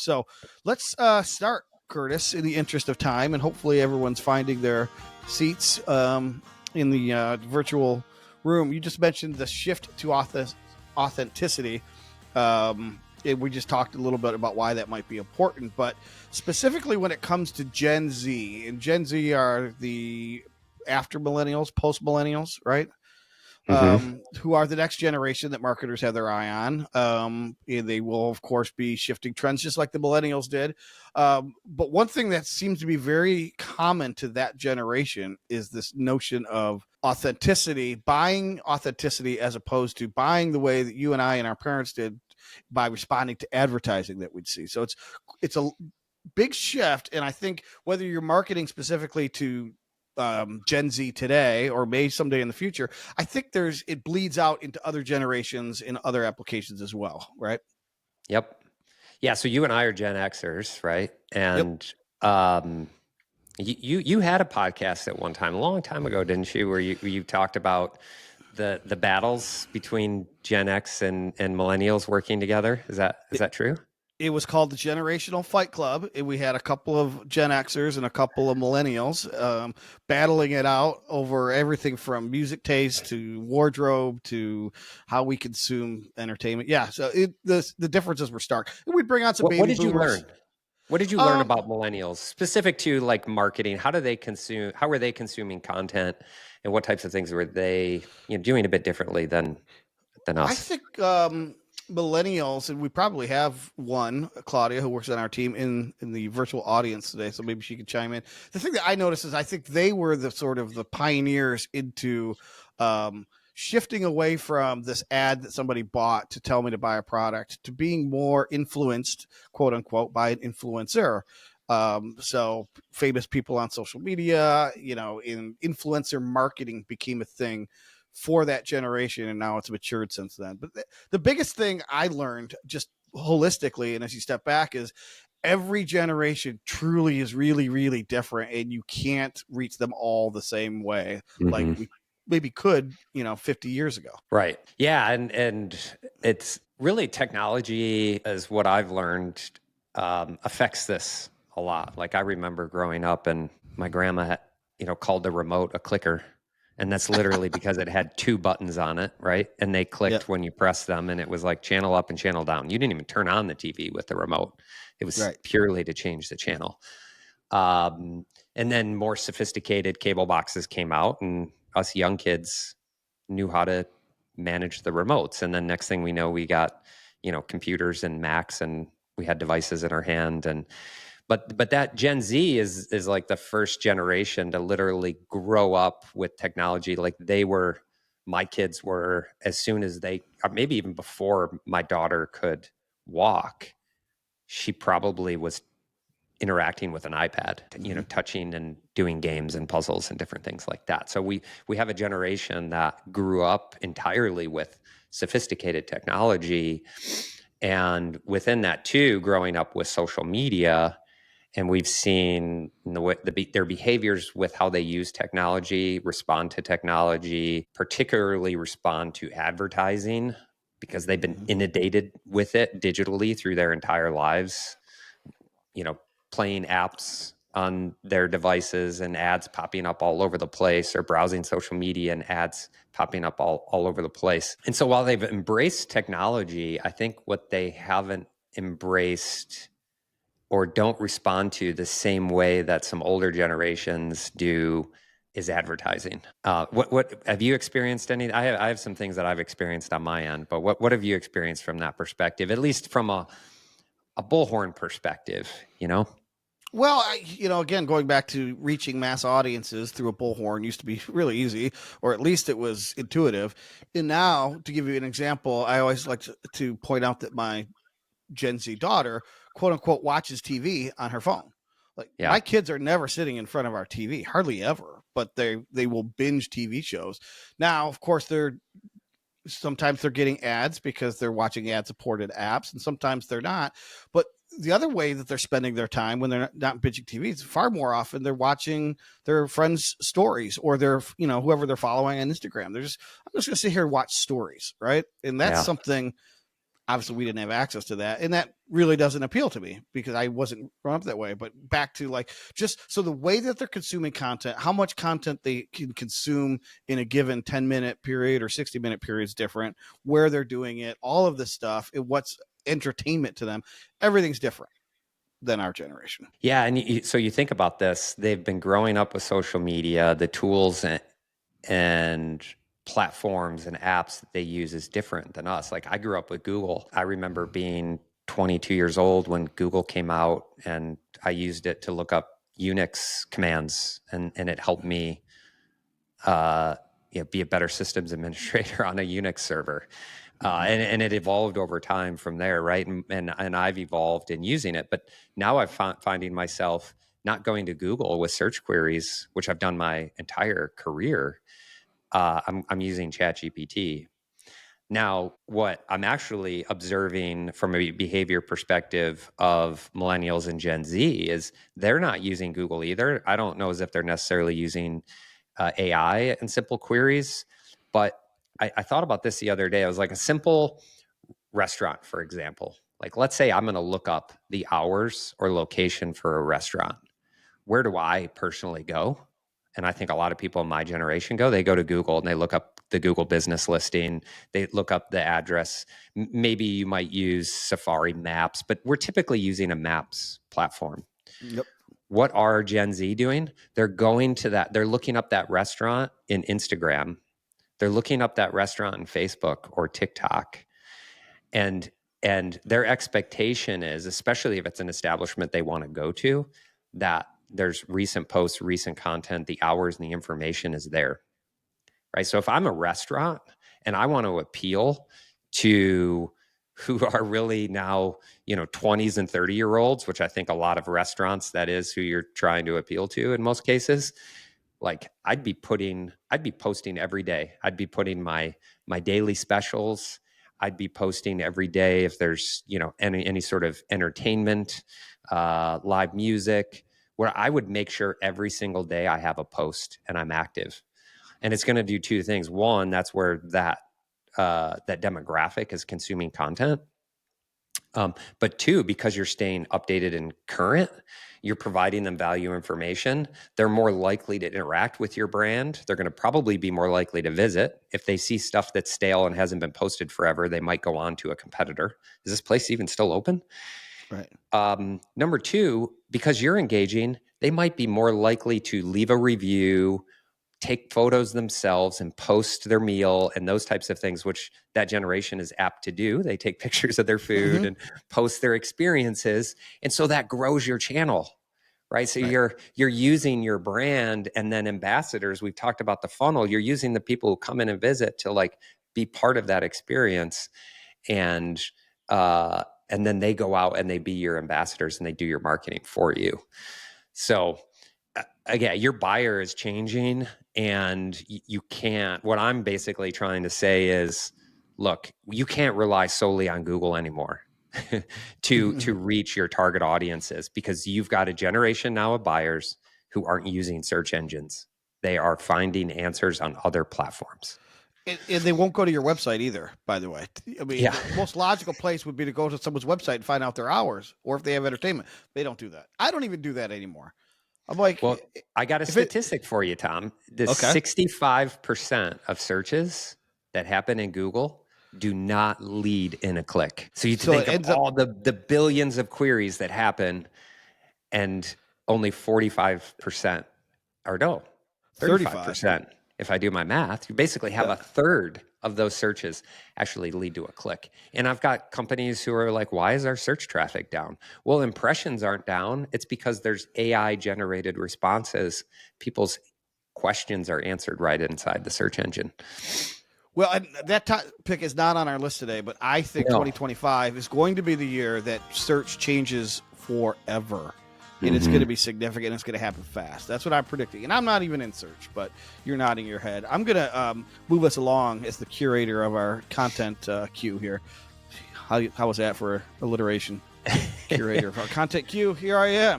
So let's start, Curtis, in the interest of time, and hopefully everyone's finding their seats in the virtual room. You just mentioned the shift to authenticity. We just talked a little bit about why that might be important, but specifically when it comes to Gen Z, and Gen Z are the after millennials, post millennials, right? Who are the next generation that marketers have their eye on. And they will, of course, be shifting trends just like the millennials did. But one thing that seems to be very common to that generation is this notion of authenticity, buying authenticity as opposed to buying the way that you and I and our parents did by responding to advertising that we'd see. So it's a big shift. And I think whether you're marketing specifically to Gen Z today or maybe someday in the future, I think it bleeds out into other generations in other applications as well, right? Yep. Yeah. So you and I are Gen Xers, right? And you had a podcast at one time, a long time ago, didn't you? Where you talked about the battles between Gen X and millennials working together. Is that true? It was called the Generational Fight Club. And we had a couple of Gen Xers and a couple of millennials battling it out over everything from music taste to wardrobe to how we consume entertainment. Yeah, so the differences were stark. And we'd bring on some baby boomers. What did you learn? What did you learn about millennials, specific to like marketing? How are they consuming content, and what types of things were they doing a bit differently than us? I think millennials, and we probably have one, Claudia, who works on our team in the virtual audience today, so maybe she could chime in. The thing that I noticed is I think they were the sort of the pioneers into shifting away from this ad that somebody bought to tell me to buy a product to being more influenced, quote unquote, by an influencer. So famous people on social media, in influencer marketing became a thing for that generation, and now it's matured since then. But the biggest thing I learned just holistically, and as you step back, is every generation truly is really, really different, and you can't reach them all the same way like we maybe could 50 years ago. Right. Yeah. And it's really technology, is what I've learned, affects this a lot. Like I remember growing up and my grandma called the remote a clicker. And that's literally because it had two buttons on it, right? And they clicked when you pressed them, and it was like channel up and channel down. You didn't even turn on the TV with the remote. It was purely to change the channel. And then more sophisticated cable boxes came out, and us young kids knew how to manage the remotes. And then next thing we know, we got, computers and Macs, and we had devices in our hand. But that Gen Z is like the first generation to literally grow up with technology. Like my kids were, as soon as or maybe even before my daughter could walk, she probably was interacting with an iPad, touching and doing games and puzzles and different things like that. So we have a generation that grew up entirely with sophisticated technology, and within that too, growing up with social media. And we've seen their behaviors with how they use technology, respond to technology, particularly respond to advertising, because they've been inundated with it digitally through their entire lives, playing apps on their devices and ads popping up all over the place, or browsing social media and ads popping up all over the place. And so while they've embraced technology, I think what they haven't embraced or don't respond to the same way that some older generations do is advertising. What have you experienced any? I have some things that I've experienced on my end, but what have you experienced from that perspective, at least from a Bullhorn perspective, Well, again, going back to reaching mass audiences through a bullhorn used to be really easy, or at least it was intuitive. And now, to give you an example, I always like to point out that my Gen Z daughter, quote unquote, watches TV on her phone. Like my kids are never sitting in front of our TV, hardly ever, but they will binge TV shows. Now, of course, sometimes they're getting ads because they're watching ad supported apps, and sometimes they're not. But the other way that they're spending their time when they're not binging TV is far more often they're watching their friends' stories, or their, whoever they're following on Instagram. I'm just going to sit here and watch stories. Right. And that's something obviously we didn't have access to that, and that really doesn't appeal to me because I wasn't brought up that way. But back to like, just so the way that they're consuming content, how much content they can consume in a given 10-minute period or 60-minute period is different, where they're doing it, all of this stuff, and what's entertainment to them, everything's different than our generation. Yeah, and so you think about this, they've been growing up with social media, the tools and platforms and apps that they use is different than us. Like I grew up with Google. I remember being 22 years old when Google came out, and I used it to look up Unix commands, and it helped me be a better systems administrator on a Unix server. And it evolved over time from there, right? And I've evolved in using it. But now I'm finding myself not going to Google with search queries, which I've done my entire career. I'm using ChatGPT. Now, what I'm actually observing from a behavior perspective of millennials and Gen Z is they're not using Google either. I don't know as if they're necessarily using AI and simple queries, but I thought about this the other day. I was like, a simple restaurant, for example. Like, let's say I'm going to look up the hours or location for a restaurant. Where do I personally go? And I think a lot of people in my generation they go to Google and they look up the Google business listing. They look up the address. Maybe you might use Safari Maps, but we're typically using a maps platform. Yep. What are Gen Z doing? They're going to that. They're looking up that restaurant in Instagram. They're looking up that restaurant in Facebook or TikTok. And their expectation is, especially if it's an establishment they want to go to, that there's recent posts, recent content, the hours and the information is there, right? So if I'm a restaurant and I want to appeal to who are really now, 20s and 30-year-olds, which I think a lot of restaurants, that is who you're trying to appeal to in most cases, like I'd be posting every day. I'd be putting my daily specials. I'd be posting every day if there's, any sort of entertainment, live music, where I would make sure every single day I have a post and I'm active. And it's going to do two things. One, that's where that demographic is consuming content. But two, because you're staying updated and current, you're providing them value information. They're more likely to interact with your brand. They're going to probably be more likely to visit. If they see stuff that's stale and hasn't been posted forever, they might go on to a competitor. Is this place even still open? Right. Number two, because you're engaging, they might be more likely to leave a review, take photos themselves and post their meal and those types of things, which that generation is apt to do. They take pictures of their food and post their experiences. And so that grows your channel, right? So you're using your brand, and then ambassadors, we've talked about the funnel. You're using the people who come in and visit to like be part of that experience. And then they go out and they be your ambassadors and they do your marketing for you. So again, your buyer is changing, and you can't, what I'm basically trying to say is, look, you can't rely solely on Google anymore to reach your target audiences, because you've got a generation now of buyers who aren't using search engines. They are finding answers on other platforms. And they won't go to your website either, by the way. I mean, the most logical place would be to go to someone's website and find out their hours, or if they have entertainment. They don't do that. I don't even do that anymore. I'm like, well, I got a statistic for you, Tom. The 65% of searches that happen in Google do not lead in a click. So you think of all the billions of queries that happen, and only 45%, or no, 35%. If I do my math, you basically have a third of those searches actually lead to a click. And I've got companies who are like, why is our search traffic down? Well, impressions aren't down. It's because there's AI generated responses. People's questions are answered right inside the search engine. Well, and that topic is not on our list today, but I think 2025 is going to be the year that search changes forever. And it's going to be significant. It's going to happen fast. That's what I'm predicting. And I'm not even in search, but you're nodding your head. I'm going to move us along as the curator of our content queue here. How was that for alliteration? Curator of our content queue. Here I am.